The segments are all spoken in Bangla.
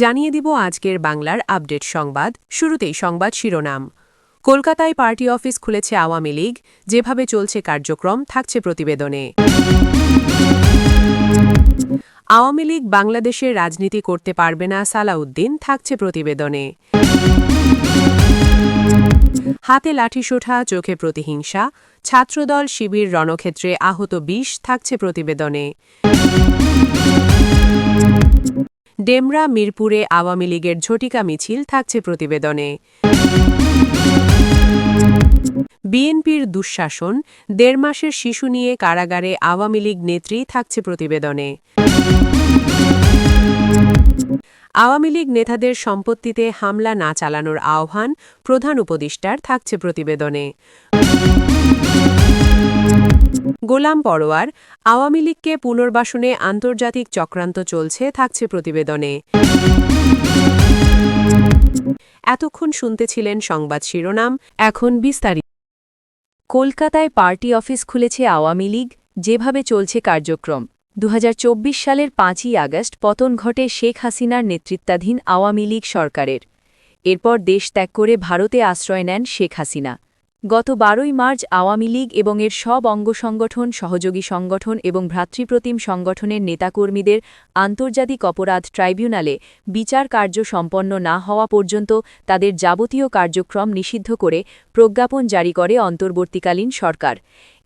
জানিয়ে দিব আজকের বাংলার আপডেট সংবাদ। শুরুতেই সংবাদ শিরোনাম। কলকাতায় পার্টি অফিস খুলেছে আওয়ামী লীগ, যেভাবে চলছে কার্যক্রম থাকছে প্রতিবেদনে। আওয়ামী লীগ বাংলাদেশের রাজনীতি করতে পারবে না, সালাউদ্দিন থাকছে প্রতিবেদনে। হাতে লাঠিসোঁঠা, চোখে প্রতিহিংসা, ছাত্রদল শিবির রণক্ষেত্রে আহত ২০ থাকছে প্রতিবেদনে। ডেমরা মিরপুরে আওয়ামী লীগের ঝটিকা মিছিল থাকছে প্রতিবেদনে। বিএনপির দুঃশাসন, ১.৫ মাসের শিশু নিয়ে কারাগারে আওয়ামী লীগ নেত্রী থাকছে প্রতিবেদনে। আওয়ামী লীগ নেতাদের সম্পত্তিতে হামলা না চালানোর আহ্বান প্রধান উপদেষ্টার থাকছে প্রতিবেদনে। গোলাম পরোয়ার, আওয়ামী লীগকে পুনর্বাসনে আন্তর্জাতিক চক্রান্ত চলছে থাকছে প্রতিবেদনে। এতক্ষণ শুনতেছিলেন সংবাদ শিরোনাম, এখন বিস্তারিত। কলকাতায় পার্টি অফিস খুলেছে আওয়ামী লীগ, যেভাবে চলছে কার্যক্রম। ২০২৪ সালের ৫ই আগস্ট পতন ঘটে শেখ হাসিনার নেতৃত্বাধীন আওয়ামী লীগ সরকারের। এরপর দেশ ত্যাগ করে ভারতে আশ্রয় নেন শেখ হাসিনা। গত ১২ই মার্চ আওয়ামী লীগ এবং এর সব অঙ্গ সংগঠন, সহযোগী সংগঠন এবং ভ্রাতৃপ্রতিম সংগঠনের নেতাকর্মীদের আন্তর্জাতিক অপরাধ ট্রাইব্যুনালে বিচার কার্য সম্পন্ন না হওয়া পর্যন্ত তাদের যাবতীয় কার্যক্রম নিষিদ্ধ করে প্রজ্ঞাপন জারি করে অন্তর্বর্তীকালীন সরকার।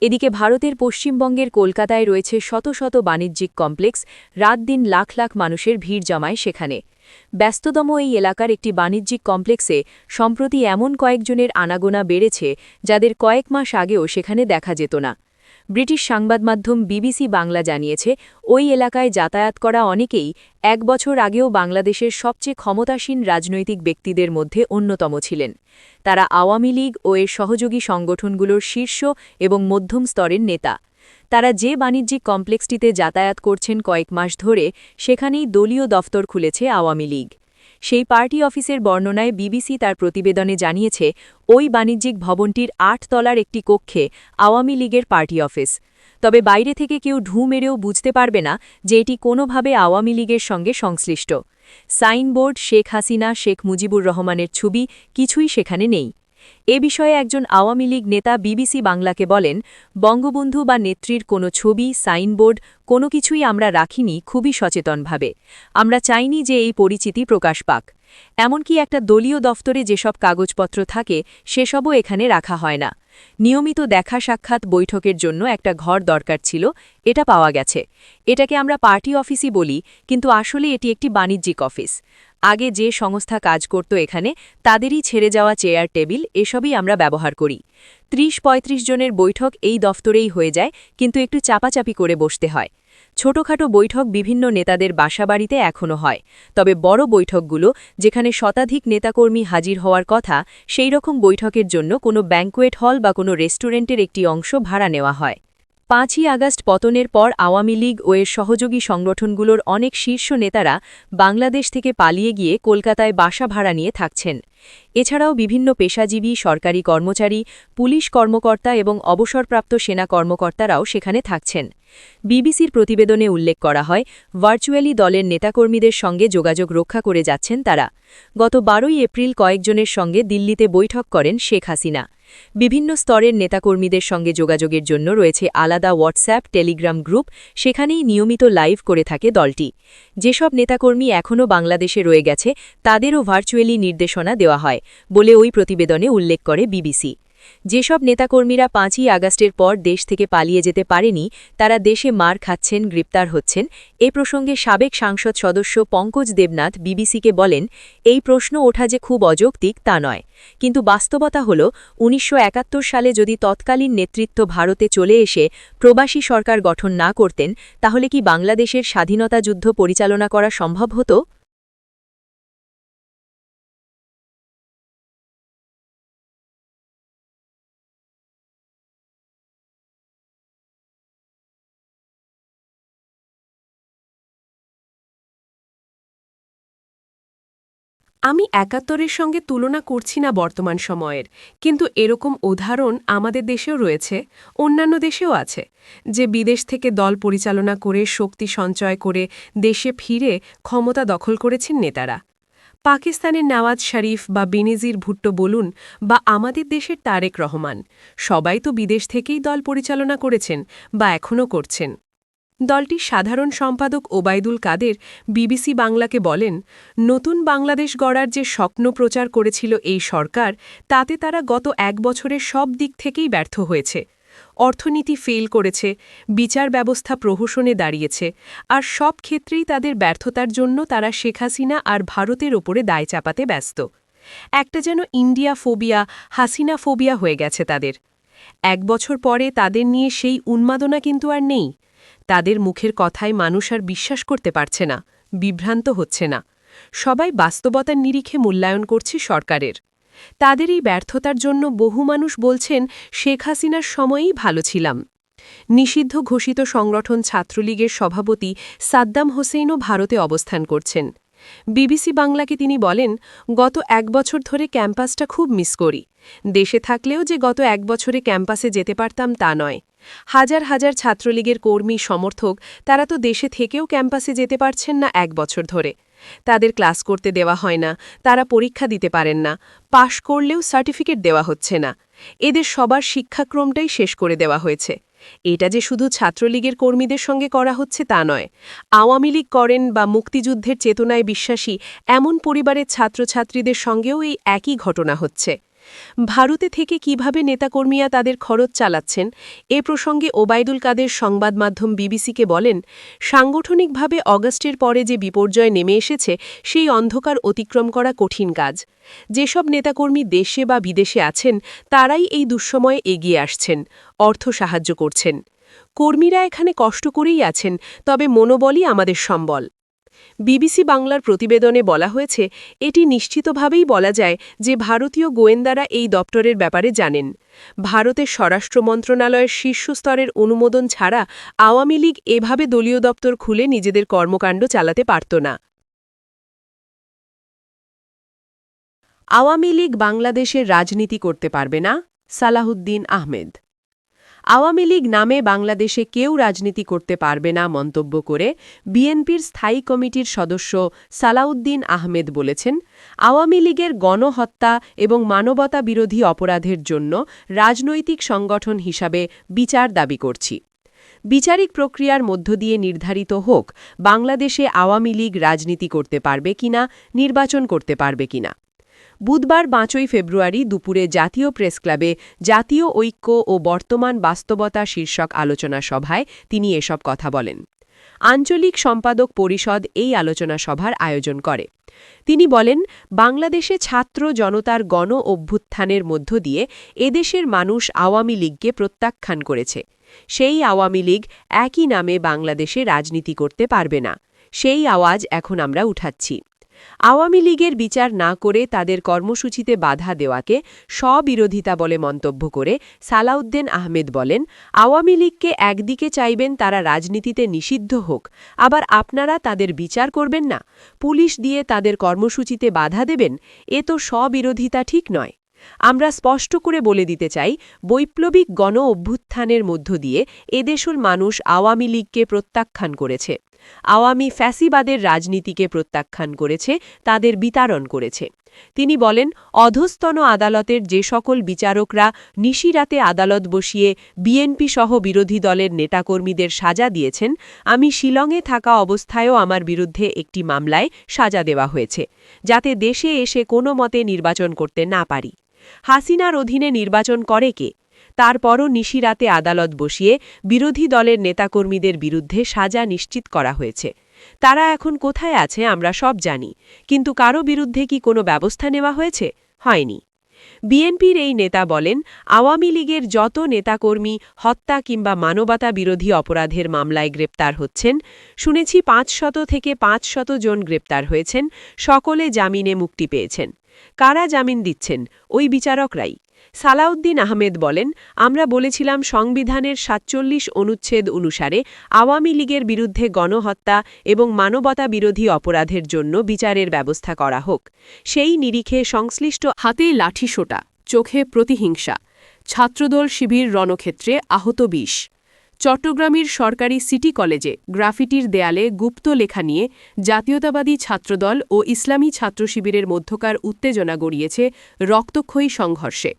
এদিকে ভারতের পশ্চিমবঙ্গের কলকাতায় রয়েছে শত শত বাণিজ্যিক কমপ্লেক্স, রাত দিন লাখ লাখ মানুষের ভিড় জমায় সেখানে। ব্যস্ততম এই এলাকার একটি বাণিজ্যিক কমপ্লেক্সে সম্প্রতি এমন কয়েকজনের আনাগোনা বেড়েছে যাদের কয়েক মাস আগেও সেখানে দেখা যেত না। ব্রিটিশ সংবাদমাধ্যম বিবিসি বাংলা জানিয়েছে, ওই এলাকায় যাতায়াত করা অনেকেই ১ বছর আগেও বাংলাদেশের সবচেয়ে ক্ষমতাসীন রাজনৈতিক ব্যক্তিদের মধ্যে অন্যতম ছিলেন। তারা আওয়ামী লীগ ও এর সহযোগী সংগঠনগুলোর শীর্ষ এবং মধ্যম স্তরের নেতা। তারা যে বাণিজ্যিক কমপ্লেক্সটিতে যাতায়াত করছেন কয়েক মাস ধরে, সেখানেই দলীয় দফতর খুলেছে আওয়ামী লীগ। সেই পার্টি অফিসের বর্ণনায় বিবিসি তার প্রতিবেদনে জানিয়েছে, ওই বাণিজ্যিক ভবনটির ৮ তলার একটি কক্ষে আওয়ামী লীগের পার্টি অফিস। তবে বাইরে থেকে কেউ ঢু মেরেও বুঝতে পারবে না যে এটি কোনোভাবে আওয়ামী লীগের সঙ্গে সংশ্লিষ্ট। সাইনবোর্ড, শেখ হাসিনা, শেখ মুজিবুর রহমানের ছবি কিছুই সেখানে নেই। এ বিষয়ে একজন আওয়ামী লীগ নেতা বিবিসি বাংলাকে বলেন, বঙ্গবন্ধু বা নেত্রীর কোনো ছবি, সাইনবোর্ড কোনো কিছুই আমরা রাখিনি খুবই সচেতনভাবে। আমরা চাইনি যে এই পরিচিতি প্রকাশ পাক। এমনকি একটা দলীয় দফতরে যেসব কাগজপত্র থাকে সেসবও এখানে রাখা হয় না। নিয়মিত দেখা সাক্ষাৎ, বৈঠকের জন্য একটা ঘর দরকার ছিল, এটা পাওয়া গেছে। এটাকে আমরা পার্টি অফিসই বলি, কিন্তু আসলে এটি একটি বাণিজ্যিক অফিস। আগে যে সংস্থা কাজ করত এখানে, তাদেরই ছেড়ে যাওয়া চেয়ার, টেবিল এসবই আমরা ব্যবহার করি। ৩০-৩৫ জনের বৈঠক এই দফতরেই হয়ে যায়, কিন্তু একটু চাপাচাপি করে বসতে হয়। ছোটখাটো বৈঠক বিভিন্ন নেতাদের বাসাবাড়িতে এখনও হয়, তবে বড় বৈঠকগুলো, যেখানে শতাধিক নেতাকর্মী হাজির হওয়ার কথা, সেই রকম বৈঠকের জন্য কোনো ব্যাংকোয়েট হল বা কোনো রেস্টুরেন্টের একটি অংশ ভাড়া নেওয়া হয়। ৫ই আগস্ট পতনের পর আওয়ামী লীগ ও এর সহযোগী সংগঠনগুলোর অনেক শীর্ষ নেতারা বাংলাদেশ থেকে পালিয়ে গিয়ে কলকাতায় বাসা ভাড়া নিয়ে থাকছেন। এছাড়াও বিভিন্ন পেশাজীবী, সরকারি কর্মচারী, পুলিশ কর্মকর্তা এবং অবসরপ্রাপ্ত সেনা কর্মকর্তারাও সেখানে থাকছেন। বিবিসির প্রতিবেদনে উল্লেখ করা হয়, ভার্চুয়ালি দলের নেতাকর্মীদের সঙ্গে যোগাযোগ রক্ষা করে যাচ্ছেন তারা। গত ১২ই এপ্রিল কয়েকজনের সঙ্গে দিল্লিতে বৈঠক করেন শেখ হাসিনা। বিভিন্ন স্তরের নেতাকর্মীদের সঙ্গে যোগাযোগের জন্য রয়েছে আলাদা হোয়াটসঅ্যাপ, টেলিগ্রাম গ্রুপ, সেখানেই নিয়মিত লাইভ করে থাকে দলটি। যেসব নেতাকর্মী এখনও বাংলাদেশে রয়ে গেছে তাদেরও ভার্চুয়ালি নির্দেশনা দেওয়া হয় বলে ওই প্রতিবেদনে উল্লেখ করে বিবিসি। যেসব নেতাকর্মীরা ৫ই আগস্টের পর দেশ থেকে পালিয়ে যেতে পারেনি, তারা দেশে মার খাচ্ছেন, গ্রেপ্তার হচ্ছেন। এ প্রসঙ্গে সাবেক সংসদ সদস্য পঙ্কজ দেবনাথ বিবিসিকে বলেন, এই প্রশ্ন ওঠা যে খুব অযৌক্তিক তা নয়, কিন্তু বাস্তবতা হল ১৯৭১ সালে যদি তৎকালীন নেতৃত্ব ভারতে চলে এসে প্রবাসী সরকার গঠন না করতেন, তাহলে কি বাংলাদেশের স্বাধীনতা যুদ্ধ পরিচালনা করা সম্ভব হতো? আমি ৭১-এর সঙ্গে তুলনা করছি না বর্তমান সময়ের, কিন্তু এরকম উদাহরণ আমাদের দেশেও রয়েছে, অন্যান্য দেশেও আছে, যে বিদেশ থেকে দল পরিচালনা করে শক্তি সঞ্চয় করে দেশে ফিরে ক্ষমতা দখল করেছেন নেতারা। পাকিস্তানের নওয়াজ শরীফ বা বেনজির ভুট্টো বলুন বা আমাদের দেশের তারেক রহমান, সবাই তো বিদেশ থেকেই দল পরিচালনা করেছেন বা এখনও করছেন। দলটির সাধারণ সম্পাদক ওবায়দুল কাদের বিবিসি বাংলাকে বলেন, নতুন বাংলাদেশ গড়ার যে স্বপ্ন প্রচার করেছিল এই সরকার, তাতে তারা গত ১ বছরের সব দিক থেকেই ব্যর্থ হয়েছে। অর্থনীতি ফেল করেছে, বিচার ব্যবস্থা প্রহসনে দাঁড়িয়েছে, আর সব ক্ষেত্রেই তাদের ব্যর্থতার জন্য তারা শেখ হাসিনা আর ভারতের ওপরে দায় চাপাতে ব্যস্ত। একটা যেন ইন্ডিয়া ফোবিয়া, হাসিনা ফোবিয়া হয়ে গেছে তাদের। ১ বছর পরে তাদের নিয়ে সেই উন্মাদনা কিন্তু আর নেই। তাদের মুখের কথায় মানুষ আর বিশ্বাস করতে পারছে না, বিভ্রান্ত হচ্ছে না। সবাই বাস্তবতার নিরিখে মূল্যায়ন করছে সরকারের। তাদের এই ব্যর্থতার জন্য বহু মানুষ বলছেন শেখ হাসিনার সময়েই ভালো ছিলাম। নিষিদ্ধ ঘোষিত সংগঠন ছাত্রলীগের সভাপতি সাদ্দাম হোসেইনও ভারতে অবস্থান করছেন। বিবিসি বাংলাকে তিনি বলেন, গত ১ বছর ধরে ক্যাম্পাসটা খুব মিস করি। দেশে থাকলেও যে গত ১ বছরে ক্যাম্পাসে যেতে পারতাম তা নয়। হাজার হাজার ছাত্রলীগের কর্মী সমর্থক, তারা তো দেশে থেকেও ক্যাম্পাসে যেতে পারছেন না ১ বছর ধরে। তাদের ক্লাস করতে দেওয়া হয় না, তারা পরীক্ষা দিতে পারেন না, পাশ করলেও সার্টিফিকেট দেওয়া হচ্ছে না। এদের সবার শিক্ষাক্রমটাই শেষ করে দেওয়া হয়েছে। এটা যে শুধু ছাত্রলীগের কর্মীদের সঙ্গে করা হচ্ছে তা নয়, আওয়ামী লীগ করেন বা মুক্তিযুদ্ধের চেতনায় বিশ্বাসী এমন পরিবারের ছাত্রছাত্রীদের সঙ্গেও এই একই ঘটনা হচ্ছে। ভারতে থেকে কিভাবে নেতাকর্মীরা তাদের খরচ চালাচ্ছেন, এ প্রসঙ্গে ওবায়দুল কাদের সংবাদ মাধ্যম বিবিসিকে বলেন, সাংগঠনিকভাবে অগাস্টের পরে যে বিপর্যয় নেমে এসেছে, সেই অন্ধকার অতিক্রম করা কঠিন কাজ। যেসব নেতাকর্মী দেশে বা বিদেশে আছেন, তারাই এই দুঃসময়ে এগিয়ে আসছেন, অর্থ সাহায্য করছেন। কর্মীরা এখানে কষ্ট করেই আছেন, তবে মনোবলই আমাদের সম্বল। বিবিসি বাংলার প্রতিবেদনে বলা হয়েছে, এটি নিশ্চিতভাবেই বলা যায় যে ভারতীয় গোয়েন্দারা এই দপ্তরের ব্যাপারে জানেন। ভারতের স্বরাষ্ট্র মন্ত্রণালয়ের শীর্ষস্তরের অনুমোদন ছাড়া আওয়ামী লীগ এভাবে দলীয় দপ্তর খুলে নিজেদের কর্মকাণ্ড চালাতে পারত না। আওয়ামী লীগ বাংলাদেশের রাজনীতি করতে পারবে না, সালাহুদ্দিন আহমেদ। আওয়ামী লীগ নামে বাংলাদেশে কেউ রাজনীতি করতে পারবে না মন্তব্য করে বিএনপির স্থায়ী কমিটির সদস্য সালাউদ্দিন আহমেদ বলেছেন, আওয়ামী লীগের গণহত্যা এবং মানবতা বিরোধী অপরাধের জন্য রাজনৈতিক সংগঠন হিসাবে বিচার দাবি করছি। বিচারিক প্রক্রিয়ার মধ্য দিয়ে নির্ধারিত হোক বাংলাদেশে আওয়ামী লীগ রাজনীতি করতে পারবে কিনা, নির্বাচন করতে পারবে কিনা। বুধবার ৫ই ফেব্রুয়ারি দুপুরে জাতীয় প্রেসক্লাবে জাতীয় ঐক্য ও বর্তমান বাস্তবতা শীর্ষক আলোচনা সভায় তিনি এসব কথা বলেন। আঞ্চলিক সম্পাদক পরিষদ এই আলোচনা সভার আয়োজন করে। তিনি বলেন, বাংলাদেশে ছাত্র জনতার গণ অভ্যুত্থানের মধ্য দিয়ে এদেশের মানুষ আওয়ামী লীগকে প্রত্যাখ্যান করেছে। সেই আওয়ামী লীগ একই নামে বাংলাদেশে রাজনীতি করতে পারবে না। সেই আওয়াজ এখন আমরা উঠাচ্ছি। আওয়ামী লীগের বিচার না করে তাদের কর্মসূচিতে বাধা দেওয়াকে স্ববিরোধিতা বলে মন্তব্য করে সালাউদ্দিন আহমেদ বলেন, আওয়ামী লীগকে একদিকে চাইবেন তারা রাজনীতিতে নিষিদ্ধ হোক, আবার আপনারা তাদের বিচার করবেন না, পুলিশ দিয়ে তাদের কর্মসূচিতে বাধা দেবেন, এ তো স্ববিরোধিতা ঠিক নয়। আমরা স্পষ্ট করে বলে দিতে চাই, বৈপ্লবিক গণ অভ্যুত্থানের মধ্য দিয়ে এদেশের মানুষ আওয়ামী লীগকে প্রত্যাখ্যান করেছে। আওয়ামী ফ্যাসিবাদের রাজনীতিকে প্রত্যাখ্যান করেছে, তাদের বিতাড়ন করেছে। তিনি বলেন, অধস্তন আদালতের যে সকল বিচারকরা নিশিরাতে আদালত বসিয়ে বিএনপি সহ বিরোধী দলের নেতাকর্মীদের সাজা দিয়েছেন, আমি শিলংয়ে থাকা অবস্থায়ও আমার বিরুদ্ধে একটি মামলায় সাজা দেওয়া হয়েছে, যাতে দেশে এসে কোনো মতে নির্বাচন করতে না পারি। হাসিনার অধীনে নির্বাচন করে কে? তারপরও নিশিরাতে আদালত বসিয়ে বিরোধী দলের নেতাকর্মীদের বিরুদ্ধে সাজা নিশ্চিত করা হয়েছে। তারা এখন কোথায় আছে আমরা সব জানি, কিন্তু কারো বিরুদ্ধে কি কোনো ব্যবস্থা নেওয়া হয়েছে? হয়নি। বিএনপির এই নেতা বলেন, আওয়ামী লীগের যত নেতাকর্মী হত্যা কিংবা মানবতা বিরোধী অপরাধের মামলায় গ্রেপ্তার হচ্ছেন, শুনেছি ৫০০ থেকে ৫০০ জন গ্রেপ্তার হয়েছেন, সকলে জামিনে মুক্তি পেয়েছেন। কারা জামিন দিচ্ছেন? ওই বিচারকরাই। সালাউদ্দিন আহমেদ বলেন, আমরা বলেছিলাম সংবিধানের ৪৭ অনুচ্ছেদ অনুসারে আওয়ামী লীগের বিরুদ্ধে গণহত্যা এবং মানবতা বিরোধী অপরাধের জন্য বিচারের ব্যবস্থা করা হোক। সেই নিরিখে সংশ্লিষ্ট হাতে লাঠিসোঁটা, চোখে প্রতিহিংসা, ছাত্রদল শিবির রণক্ষেত্রে আহত ২০। চট্টগ্রামের সরকারি সিটি কলেজে গ্রাফিটির দেয়ালে গুপ্ত লেখা নিয়ে জাতীয়তাবাদী ছাত্রদল ও ইসলামী ছাত্র শিবিরের মধ্যকার উত্তেজনা গড়িয়েছে রক্তক্ষয়ী সংঘর্ষে।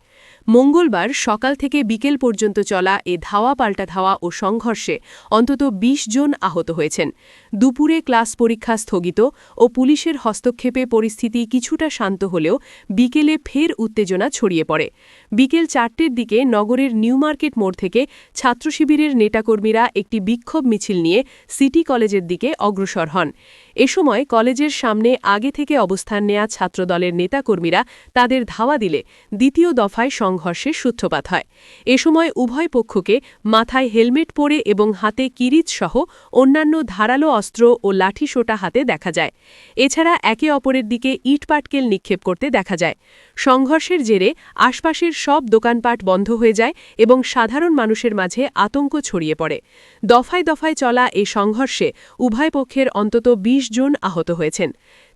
মঙ্গলবার সকাল থেকে বিকেল পর্যন্ত চলা এ ধাওয়া পাল্টা ধাওয়া ও সংঘর্ষে অন্তত ২০ জন আহত হয়েছেন। দুপুরে ক্লাস পরীক্ষা স্থগিত ও পুলিশের হস্তক্ষেপে পরিস্থিতি কিছুটা শান্ত হলেও বিকেলে ফের উত্তেজনা ছড়িয়ে পড়ে। বিকেল ৪টের দিকে নগরের নিউ মার্কেট মোড় থেকে ছাত্র শিবিরের নেতাকর্মীরা একটি বিক্ষোভ মিছিল নিয়ে সিটি কলেজের দিকে অগ্রসর হন। এ সময় কলেজের সামনে আগে থেকে অবস্থান নেয়া ছাত্রদলের নেতাকর্মীরা তাদের ধাওয়া দিলে দ্বিতীয় দফায় সংঘর্ষের সূত্রপাত হয়। এ সময় উভয় পক্ষকে মাথায় হেলমেট পরে এবং হাতে কিরিচসহ অন্যান্য ধারালো অস্ত্র ও লাঠিসোঁটা হাতে দেখা যায়। এছাড়া একে অপরের দিকে ইটপাটকেল নিক্ষেপ করতে দেখা যায়। সংঘর্ষের জেরে আশপাশের সব দোকানপাট বন্ধ হয়ে যায় এবং সাধারণ মানুষের মাঝে আতঙ্ক ছড়িয়ে পড়ে। দফায় দফায় চলা এ সংঘর্ষে উভয় পক্ষের অন্তত ২০ জন আহত হয়েছেন।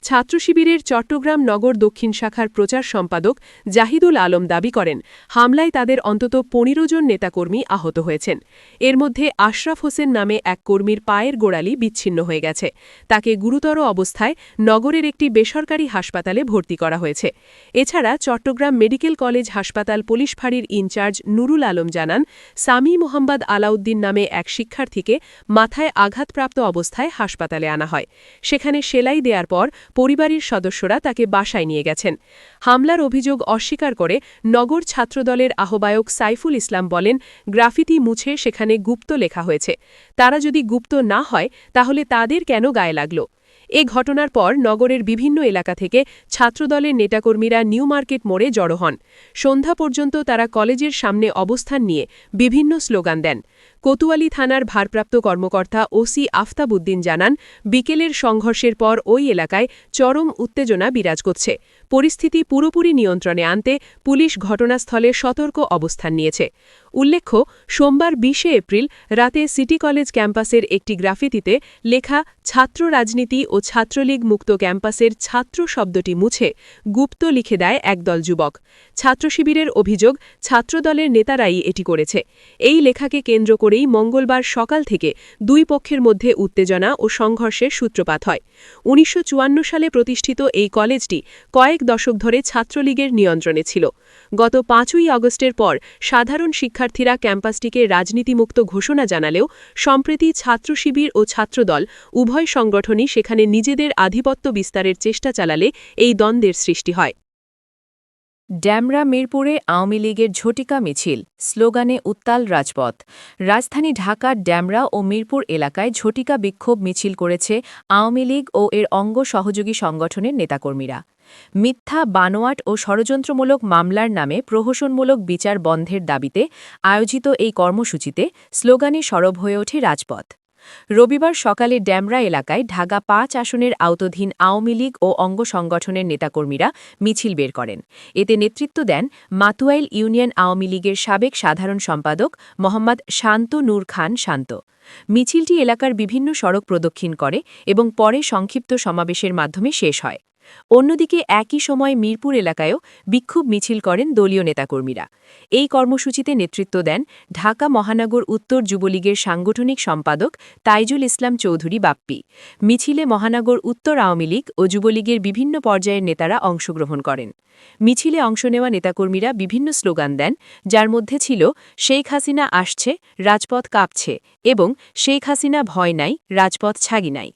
ছাত্র শিবিরের চট্টগ্রাম নগর দক্ষিণ শাখার প্রচার সম্পাদক জাহিদুল আলম দাবি করেন, হামলায় তাদের অন্তত ১৫ জন নেতাকর্মী আহত হয়েছেন। এর মধ্যে আশরাফ হোসেন নামে এক কর্মীর পায়ের গোড়ালি বিচ্ছিন্ন হয়ে গেছে। তাকে গুরুতর অবস্থায় নগরের একটি বেসরকারি হাসপাতালে ভর্তি করা হয়েছে। এছাড়া চট্টগ্রাম মেডিকেল কলেজ হাসপাতাল পুলিশ ফাঁড়ির ইনচার্জ নুরুল আলম জানান, সামি মোহাম্মদ আলাউদ্দিন নামে এক শিক্ষার্থীকে মাথায় আঘাতপ্রাপ্ত অবস্থায় হাসপাতালে আনা হয়। সেখানে সেলাই দেওয়ার পর পরিবারের সদস্যরা তাকে বাসায় নিয়ে গেছেন। হামলার অভিযোগ অস্বীকার করে নগর ছাত্রদলের আহ্বায়ক সাইফুল ইসলাম বলেন, গ্রাফিতি মুছে সেখানে গুপ্ত লেখা হয়েছে। তারা যদি গুপ্ত না হয় তাহলে তাদের কেন গায়ে লাগল? এ ঘটনার পর নগরের বিভিন্ন এলাকা থেকে ছাত্রদলের নেতাকর্মীরা নিউ মার্কেট মোড়ে জড়ো হন। সন্ধ্যা পর্যন্ত তারা কলেজের সামনে অবস্থান নিয়ে বিভিন্ন স্লোগান দেন। কোতোয়ালি থানার ভারপ্রাপ্ত কর্মকর্তা ওসি আফতাব উদ্দিন জানান, বিকেলের সংঘর্ষের পর ওই এলাকায় চরম উত্তেজনা বিরাজ করছে। পরিস্থিতি পুরোপুরি নিয়ন্ত্রণে আনতে পুলিশ ঘটনাস্থলে সতর্ক অবস্থান নিয়েছে। উল্লেখ্য, সোমবার ২০ এপ্রিল রাতে সিটি কলেজ ক্যাম্পাসের একটি গ্রাফিতিতে লেখা ছাত্র রাজনীতি ও ছাত্রলীগ মুক্ত ক্যাম্পাসের ছাত্র শব্দটি মুছে গুপ্ত লিখে দেয় একদল যুবক। ছাত্র শিবিরের অভিযোগ, ছাত্রদলের নেতারাই এটি করেছে। এই লেখাকে কেন্দ্র করেই মঙ্গলবার সকাল থেকে দুই পক্ষের মধ্যে উত্তেজনা ও সংঘর্ষের সূত্রপাত হয়। ১৯৫৪ সালে প্রতিষ্ঠিত এই কলেজটি কয়েক দশক ধরে ছাত্রলীগের নিয়ন্ত্রণে ছিল। গত ৫ই আগস্টের পর সাধারণ শিক্ষার্থীরা ক্যাম্পাসটিকে রাজনীতিমুক্ত ঘোষণা জানালেও সম্প্রতি ছাত্র শিবির ও ছাত্রদল উভয় সংগঠনই সেখানে নিজেদের আধিপত্য বিস্তারের চেষ্টা চালালে এই দ্বন্দ্বের সৃষ্টি হয়। ড্যামরা মিরপুরে আওয়ামী লীগের ঝটিকা মিছিল, স্লোগানে উত্তাল রাজপথ। রাজধানী ঢাকার ড্যামরা ও মিরপুর এলাকায় ঝটিকা বিক্ষোভ মিছিল করেছে আওয়ামী লীগ ও এর অঙ্গ সহযোগী সংগঠনের নেতাকর্মীরা। মিথ্যা, বানোয়াট ও ষড়যন্ত্রমূলক মামলার নামে প্রহসনমূলক বিচার বন্ধের দাবিতে আয়োজিত এই কর্মসূচিতে স্লোগানে সরব হয়ে ওঠে রাজপথ। রবিবার সকালে ড্যামরা এলাকায় ঢাকা ৫ আসনের আওতাধীন আওয়ামী লীগ ও অঙ্গ সংগঠনের নেতাকর্মীরা মিছিল বের করেন। এতে নেতৃত্ব দেন মাতুয়াইল ইউনিয়ন আওয়ামী লীগের সাবেক সাধারণ সম্পাদক মোহাম্মদ শান্ত নূর খান শান্ত। মিছিলটি এলাকার বিভিন্ন সড়ক প্রদক্ষিণ করে এবং পরে সংক্ষিপ্ত সমাবেশের মাধ্যমে শেষ হয়। অন্যদিকে একই সময় মিরপুর এলাকায়ও বিক্ষোভ মিছিল করেন দলীয় নেতাকর্মীরা। এই কর্মসূচিতে নেতৃত্ব দেন ঢাকা মহানগর উত্তর যুবলীগের সাংগঠনিক সম্পাদক তাইজুল ইসলাম চৌধুরী বাপ্পি। মিছিলে মহানগর উত্তর আওয়ামী লীগ ও যুবলীগের বিভিন্ন পর্যায়ের নেতারা অংশগ্রহণ করেন। মিছিলে অংশ নেওয়া নেতাকর্মীরা বিভিন্ন স্লোগান দেন, যার মধ্যে ছিল শেখ হাসিনা আসছে, রাজপথ কাঁপছে এবং শেখ হাসিনা ভয় নাই, রাজপথ ছাগি নাই।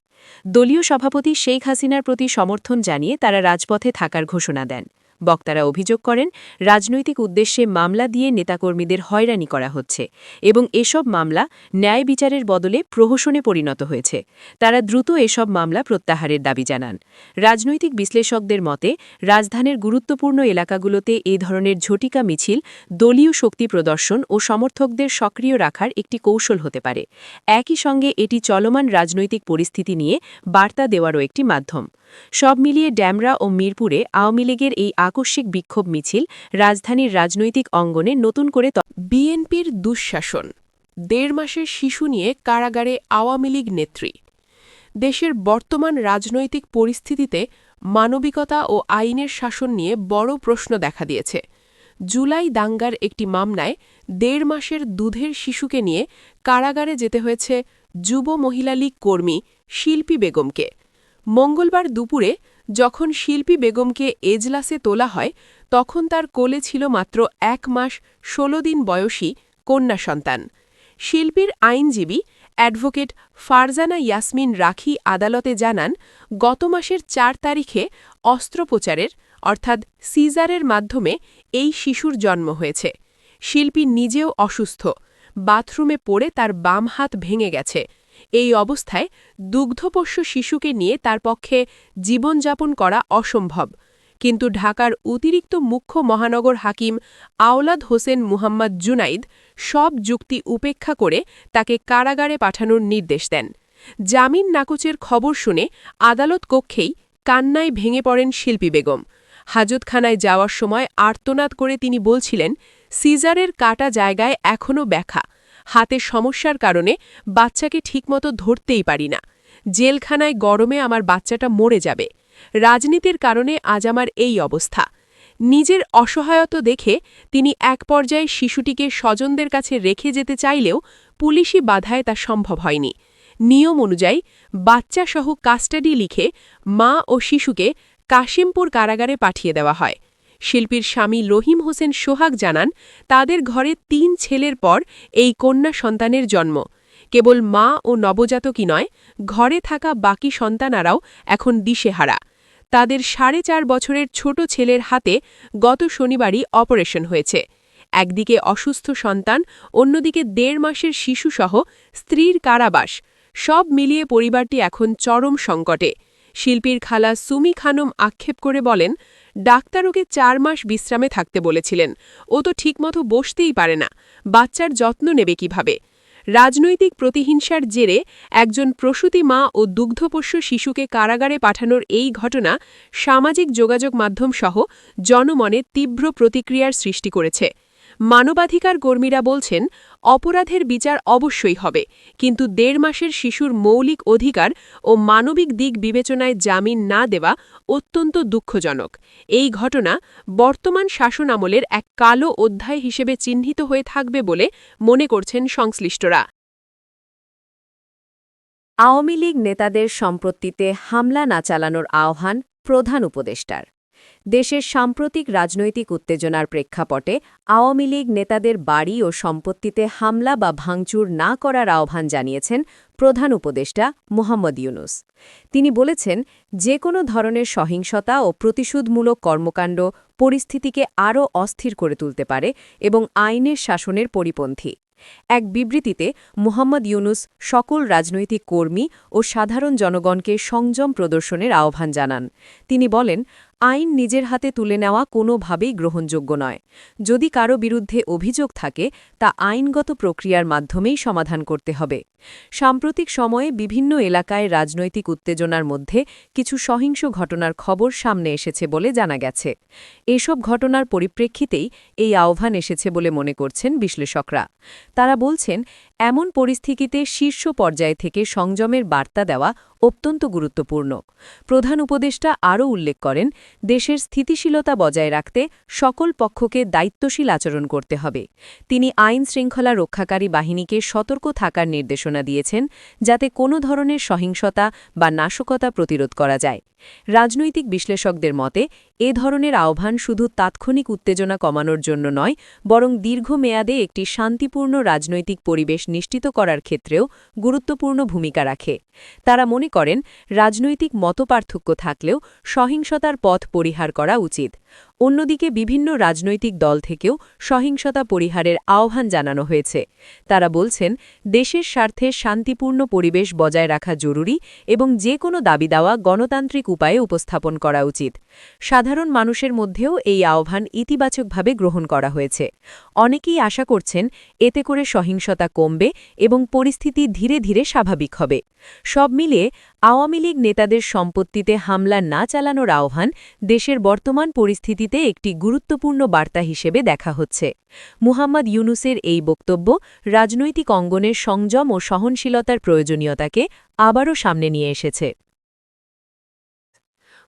দলীয় সভাপতি শেখ হাসিনার প্রতি সমর্থন জানিয়ে তারা রাজপথে থাকার ঘোষণা দেন। বক্তারা অভিযোগ করেন, রাজনৈতিক উদ্দেশ্যে মামলা দিয়ে নেতাকর্মীদের হয়রানি করা হচ্ছে এবং এসব মামলা ন্যায় বিচারের বদলে প্রহসনে পরিণত হয়েছে। তারা দ্রুত এসব মামলা প্রত্যাহারের দাবি জানান। রাজনৈতিক বিশ্লেষকদের মতে, রাজধানীর গুরুত্বপূর্ণ এলাকাগুলোতে এ ধরনের ঝটিকা মিছিল দলীয় শক্তি প্রদর্শন ও সমর্থকদের সক্রিয় রাখার একটি কৌশল হতে পারে। একই সঙ্গে এটি চলমান রাজনৈতিক পরিস্থিতি নিয়ে বার্তা দেওয়ারও একটি মাধ্যম। সব মিলিয়ে ড্যামরা ও মিরপুরে আওয়ামী লীগের এই আকস্মিক বিক্ষোভ মিছিল রাজধানীর রাজনৈতিক অঙ্গনে নতুন করে বিএনপির দুঃশাসন ১.৫ মাসের শিশু নিয়ে কারাগারে আওয়ামী লীগ নেত্রী। দেশের বর্তমান রাজনৈতিক পরিস্থিতিতে মানবিকতা ও আইনের শাসন নিয়ে বড় প্রশ্ন দেখা দিয়েছে। জুলাই দাঙ্গার একটি মামলায় ১.৫ মাসের দুধের শিশুকে নিয়ে কারাগারে যেতে হয়েছে যুব মহিলা লীগ কর্মী শিল্পী বেগমকে। মঙ্গলবার দুপুরে যখন শিল্পী বেগমকে এজলাসে তোলা হয়, তখন তার কোলে ছিল মাত্র ১ মাস ১৬ দিন বয়সী কন্যা সন্তান। শিল্পীর আইনজীবী অ্যাডভোকেট ফারজানা ইয়াসমিন রাখি আদালতে জানান, গত মাসের ৪ তারিখে অস্ত্রোপচারের অর্থাৎ সিজারের মাধ্যমে এই শিশুর জন্ম হয়েছে। শিল্পী নিজেও অসুস্থ, বাথরুমে পড়ে তার বাম হাত ভেঙে গেছে। এই অবস্থায় দুগ্ধপোষ্য শিশুকে নিয়ে তার পক্ষে জীবনযাপন করা অসম্ভব। কিন্তু ঢাকার অতিরিক্ত মুখ্য মহানগর হাকিম আওলাদ হোসেন মুহাম্মদ জুনাইদ সব যুক্তি উপেক্ষা করে তাকে কারাগারে পাঠানোর নির্দেশ দেন। জামিন নাকচের খবর শুনে আদালত কক্ষেই কান্নায় ভেঙে পড়েন শিল্পী বেগম। হাজতখানায় যাওয়ার সময় আর্তনাদ করে তিনি বলছিলেন, সিজারের কাটা জায়গায় এখনও ব্যথা, হাতে সমস্যার কারণে বাচ্চাকে ঠিকমতো ধরতেই পারি না। জেলখানায় গরমে আমার বাচ্চাটা মরে যাবে। রাজনীতির কারণে আজ আমার এই অবস্থা। নিজের অসহায়তা দেখে তিনি এক পর্যায়ে শিশুটিকে স্বজনদের কাছে রেখে যেতে চাইলেও পুলিশি বাধায় তা সম্ভব হয়নি। নিয়ম অনুযায়ী বাচ্চাসহ কাস্টাডি লিখে মা ও শিশুকে কাশিমপুর কারাগারে পাঠিয়ে দেওয়া হয়। শিল্পীর স্বামী রহিম হোসেন সোহাগ জানান, তাদের ঘরে ৩ ছেলের পর এই কন্যা সন্তানের জন্ম। কেবল মা ও নবজাতকই নয়, ঘরে থাকা বাকি সন্তানারাও এখন দিশেহারা। তাদের ৪.৫ বছরের ছোট ছেলের হাতে গত শনিবারই অপারেশন হয়েছে। একদিকে অসুস্থ সন্তান, অন্যদিকে ১.৫ মাসের শিশুসহ স্ত্রীর কারাবাস, সব মিলিয়ে পরিবারটি এখন চরম সংকটে। শিল্পীর খালা সুমি খানম আক্ষেপ করে বলেন, ডাক্তার ওকে ৪ মাস বিশ্রামে থাকতে বলেছিলেন, ও তো ঠিকমতো বসতেই পারে না, বাচ্চার যত্ন নেবে কিভাবে? রাজনৈতিক প্রতিহিংসার জেরে একজন প্রসূতি মা ও দুগ্ধপোষ্য শিশুকে কারাগারে পাঠানোর এই ঘটনা সামাজিক যোগাযোগ মাধ্যম সহ জনমনে তীব্র প্রতিক্রিয়ার সৃষ্টি করেছে। মানবাধিকার কর্মীরা বলছেন, অপরাধের বিচার অবশ্যই হবে, কিন্তু ১.৫ মাসের শিশুর মৌলিক অধিকার ও মানবিক দিক বিবেচনায় জামিন না দেওয়া অত্যন্ত দুঃখজনক। এই ঘটনা বর্তমান শাসন আমলের এক কালো অধ্যায় হিসেবে চিহ্নিত হয়ে থাকবে বলে মনে করছেন সংশ্লিষ্টরা। আওয়ামী লীগ নেতাদের সম্পত্তিতে হামলা না চালানোর আহ্বান প্রধান উপদেষ্টার। দেশের সাম্প্রতিক রাজনৈতিক উত্তেজনার প্রেক্ষাপটে আওয়ামী লীগ নেতাদের বাড়ি ও সম্পত্তিতে হামলা বা ভাঙচুর না করার আহ্বান জানিয়েছেন প্রধান উপদেষ্টা মোহাম্মদ ইউনূস। তিনি বলেছেন, যে কোনো ধরনের সহিংসতা ও প্রতিশোধমূলক কর্মকাণ্ড পরিস্থিতিকে আরও অস্থির করে তুলতে পারে এবং আইনের শাসনের পরিপন্থী। এক বিবৃতিতে মোহাম্মদ ইউনূস সকল রাজনৈতিক কর্মী ও সাধারণ জনগণকে সংযম প্রদর্শনের আহ্বান জানান। তিনি বলেন, আইন নিজের হাতে তুলে নেওয়া কোনোভাবেই গ্রহণযোগ্য নয়। যদি কারো বিরুদ্ধে অভিযোগ থাকে, তা আইনগত প্রক্রিয়ার মাধ্যমেই সমাধান করতে হবে। সাম্প্রতিক সময়ে বিভিন্ন এলাকায় রাজনৈতিক উত্তেজনার মধ্যে কিছু সহিংস ঘটনার খবর সামনে এসেছে বলে জানা গেছে। এসব ঘটনার পরিপ্রেক্ষিতেই এই আহ্বান এসেছে বলে মনে করছেন বিশ্লেষকরা। তারা বলছেন, এমন পরিস্থিতিতে শীর্ষ পর্যায় থেকে সংযমের বার্তা দেওয়া অত্যন্ত গুরুত্বপূর্ণ। প্রধান উপদেষ্টা আরও উল্লেখ করেন, দেশের স্থিতিশীলতা বজায় রাখতে সকল পক্ষকে দায়িত্বশীল আচরণ করতে হবে। তিনি আইন শৃঙ্খলা রক্ষাকারী বাহিনীকে সতর্ক থাকার নির্দেশনা দিয়েছেন, যাতে কোনো ধরনের সহিংসতা বা নাশকতা প্রতিরোধ করা যায়। রাজনৈতিক বিশ্লেষকদের মতে, এ ধরনের আহ্বান শুধু তাৎক্ষণিক উত্তেজনা কমানোর জন্য নয়, বরং দীর্ঘমেয়াদে একটি শান্তিপূর্ণ রাজনৈতিক পরিবেশ নিশ্চিত করার ক্ষেত্রেও গুরুত্বপূর্ণ ভূমিকা রাখে। তারা মনে করেন, রাজনৈতিক মতপার্থক্য থাকলেও সহিংসতার পথ পরিহার করা উচিত। অন্যদিকে বিভিন্ন রাজনৈতিক দল থেকেও সহিংসতা পরিহারের আহ্বান জানানো হয়েছে। তারা বলছেন, দেশের স্বার্থে শান্তিপূর্ণ পরিবেশ বজায় রাখা জরুরি এবং যে কোনো দাবি দেওয়া গণতান্ত্রিক উপায়ে উপস্থাপন করা উচিত। সাধারণ মানুষের মধ্যেও এই আহ্বান ইতিবাচকভাবে গ্রহণ করা হয়েছে। অনেকেই আশা করছেন, এতে করে সহিংসতা কমবে এবং পরিস্থিতি ধীরে ধীরে স্বাভাবিক হবে। সব মিলিয়ে আওয়ামী লীগ নেতাদের সম্পত্তিতে হামলা না চালানোর আহ্বান দেশের বর্তমান পরিস্থিতিতে পরিস্থিতিতে একটি গুরুত্বপূর্ণ বার্তা হিসেবে দেখা হচ্ছে মুহাম্মদ ইউনূসের এই বক্তব্য রাজনৈতিক অঙ্গনের সংযম ও সহনশীলতার প্রয়োজনীয়তাকে আবারও সামনে নিয়ে এসেছে।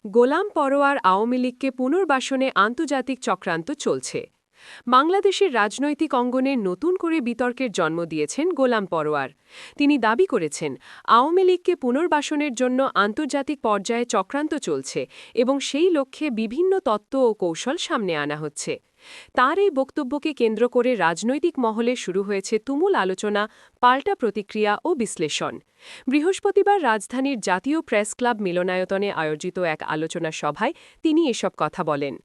গোলাম পরোয়ার আওয়ামী লীগকে পুনর্বাসনে আন্তর্জাতিক চক্রান্ত চলছে। বাংলাদেশের রাজনৈতিক অঙ্গনে নতুন করে বিতর্কের জন্ম দিয়েছেন গোলাম পরোয়ার। তিনি দাবি করেছেন, আওয়ামী লীগকে পুনর্বাসনের জন্য আন্তর্জাতিক পর্যায়ে চক্রান্ত চলছে এবং সেই লক্ষ্যে বিভিন্ন তত্ত্ব ও কৌশল সামনে আনা হচ্ছে। তার এই বক্তব্যকে কেন্দ্র করে রাজনৈতিক মহলে শুরু হয়েছে তুমুল আলোচনা, পাল্টা প্রতিক্রিয়া ও বিশ্লেষণ। বৃহস্পতিবার রাজধানীর জাতীয় প্রেস ক্লাব মিলনায়তনে আয়োজিত এক আলোচনা সভায় তিনি এসব কথা বলেন।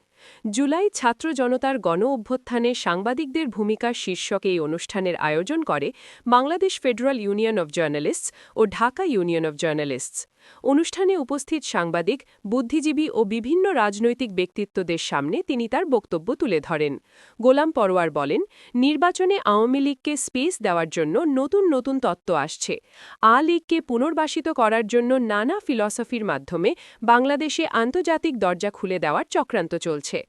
জুলাই ছাত্র জনতার গণ অভ্যুত্থানে সাংবাদিকদের ভূমিকার শীর্ষক এই অনুষ্ঠানের আয়োজন করে Bangladesh federal union of journalists ও ঢাকা ইউনিয়ন অব জার্নালিস্টস। অনুষ্ঠানে উপস্থিত সাংবাদিক, বুদ্ধিজীবী ও বিভিন্ন রাজনৈতিক ব্যক্তিত্বদের সামনে তিনি তার বক্তব্য তুলে ধরেন। গোলাম পরোয়ার বলেন, নির্বাচনে আওয়ামী লীগকে স্পেস দেওয়ার জন্য নতুন নতুন তত্ত্ব আসছে। লীগকে পুনর্বাসিত করার জন্য নানা ফিলসফির মাধ্যমে বাংলাদেশে আন্তর্জাতিক দরজা খুলে দেওয়ার চক্রান্ত চলছে।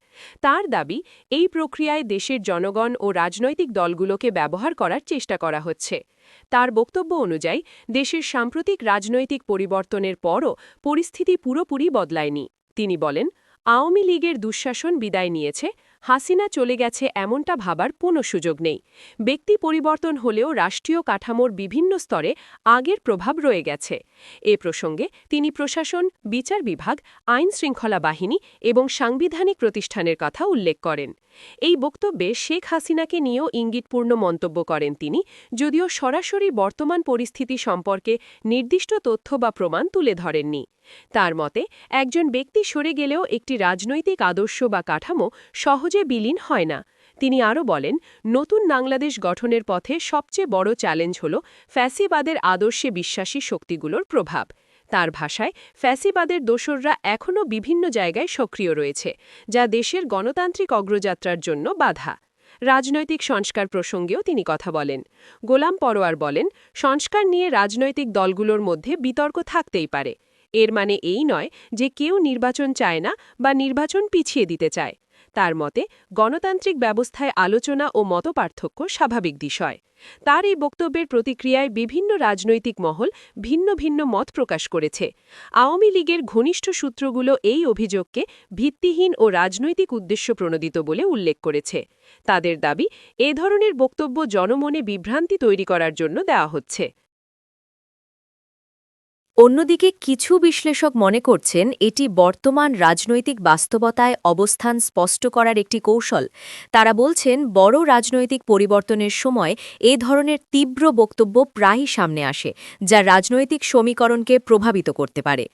তার দাবি, এই প্রক্রিয়ায় দেশের জনগণ ও রাজনৈতিক দলগুলোকে ব্যবহার করার চেষ্টা করা হচ্ছে। তার বক্তব্য অনুযায়ী দেশের সাম্প্রতিক রাজনৈতিক পরিবর্তনের পরও পরিস্থিতি পুরোপুরি বদলায়নি। তিনি বলেন, আওয়ামী লীগের দুঃশাসন বিদায় নিয়েছে, হাসিনা চলে গেছে এমনটা ভাবার কোনো সুযোগ নেই। ব্যক্তি পরিবর্তন হলেও রাষ্ট্রীয় কাঠামোর বিভিন্ন স্তরে আগের প্রভাব রয়ে গেছে। এ প্রসঙ্গে তিনি প্রশাসন, বিচার বিভাগ, আইন শৃঙ্খলা বাহিনী এবং সাংবিধানিক প্রতিষ্ঠানের কথা উল্লেখ করেন। এই বক্তব্যে শেখ হাসিনাকে নিয়েও ইঙ্গিতপূর্ণ মন্তব্য করেন তিনি, যদিও সরাসরি বর্তমান পরিস্থিতি সম্পর্কে নির্দিষ্ট তথ্য বা প্রমাণ তুলে ধরেননি। তার মতে, একজন ব্যক্তি সরে গেলেও একটি রাজনৈতিক আদর্শ বা কাঠামো সহজে বিলীন হয় না। তিনি আরও বলেন, নতুন বাংলাদেশ গঠনের পথে সবচেয়ে বড় চ্যালেঞ্জ হল ফ্যাসিবাদের আদর্শে বিশ্বাসী শক্তিগুলোর প্রভাব। তার ভাষায়, ফ্যাসিবাদের দোসররা এখনও বিভিন্ন জায়গায় সক্রিয় রয়েছে, যা দেশের গণতান্ত্রিক অগ্রযাত্রার জন্য বাধা। রাজনৈতিক সংস্কার প্রসঙ্গেও তিনি কথা বলেন। গোলাম পরোয়ার বলেন, সংস্কার নিয়ে রাজনৈতিক দলগুলোর মধ্যে বিতর্ক থাকতেই পারে। এর মানে এই নয় যে কেউ নির্বাচন চায় না বা নির্বাচন পিছিয়ে দিতে চায়। তার মতে, গণতান্ত্রিক ব্যবস্থায় আলোচনা ও মতপার্থক্য স্বাভাবিক বিষয়। তার এই বক্তব্যের প্রতিক্রিয়ায় বিভিন্ন রাজনৈতিক মহল ভিন্ন ভিন্ন মত প্রকাশ করেছে। আওয়ামী লীগের ঘনিষ্ঠ সূত্রগুলো এই অভিযোগকে ভিত্তিহীন ও রাজনৈতিক উদ্দেশ্য প্রণোদিত বলে উল্লেখ করেছে। তাদের দাবি, এ ধরনের বক্তব্য জনমনে বিভ্রান্তি তৈরি করার জন্য দেওয়া হচ্ছে। অন্যদিকে কিছু বিশ্লেষক মনে করছেন এটি বর্তমান রাজনৈতিক বাস্তবতায় অবস্থান স্পষ্ট করার একটি কৌশল। তারা বলছেন, বড় রাজনৈতিক পরিবর্তনের সময় এ ধরনের তীব্র বক্তব্য প্রায়ই সামনে আসে, যা রাজনৈতিক সমীকরণকে প্রভাবিত করতে পারে।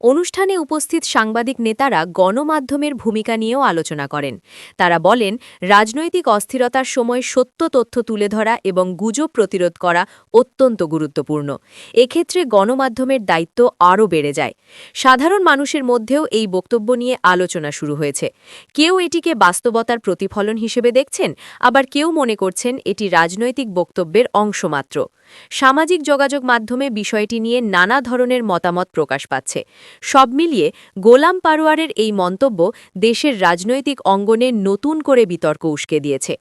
অনুষ্ঠানে উপস্থিত সাংবাদিক নেতারা গণমাধ্যমের ভূমিকা নিয়েও আলোচনা করেন। তারা বলেন, রাজনৈতিক অস্থিরতার সময় সত্য তথ্য তুলে ধরা এবং গুজব প্রতিরোধ করা অত্যন্ত গুরুত্বপূর্ণ। এক্ষেত্রে গণমাধ্যমের দায়িত্ব আরও বেড়ে যায়। সাধারণ মানুষের মধ্যেও এই বক্তব্য নিয়ে আলোচনা শুরু হয়েছে। কেউ এটিকে বাস্তবতার প্রতিফলন হিসেবে দেখছেন, আবার কেউ মনে করছেন এটি রাজনৈতিক বক্তব্যের অংশমাত্র। সামাজিক যোগাযোগ মাধ্যমে বিষয়টি নিয়ে নানা ধরনের মতামত প্রকাশ পাচ্ছে। সব মিলিয়ে গোলাম পরোয়ারের এই মন্তব্য দেশের রাজনৈতিক অঙ্গনে নতুন করে বিতর্ক উস্কে দিয়েছে।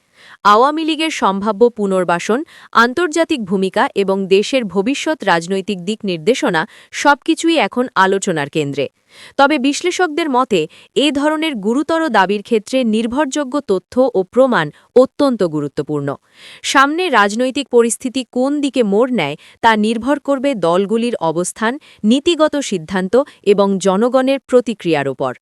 আওয়ামী লীগের সম্ভাব্য পুনর্বাসন, আন্তর্জাতিক ভূমিকা এবং দেশের ভবিষ্যৎ রাজনৈতিক দিক নির্দেশনা সবকিছুই এখন আলোচনার কেন্দ্রে। তবে বিশ্লেষকদের মতে, এ ধরনের গুরুতর দাবির ক্ষেত্রে নির্ভরযোগ্য তথ্য ও প্রমাণ অত্যন্ত গুরুত্বপূর্ণ। সামনে রাজনৈতিক পরিস্থিতি কোন দিকে মোড় নেয় তা নির্ভর করবে দলগুলির অবস্থান, নীতিগত সিদ্ধান্ত এবং জনগণের প্রতিক্রিয়ার ওপর।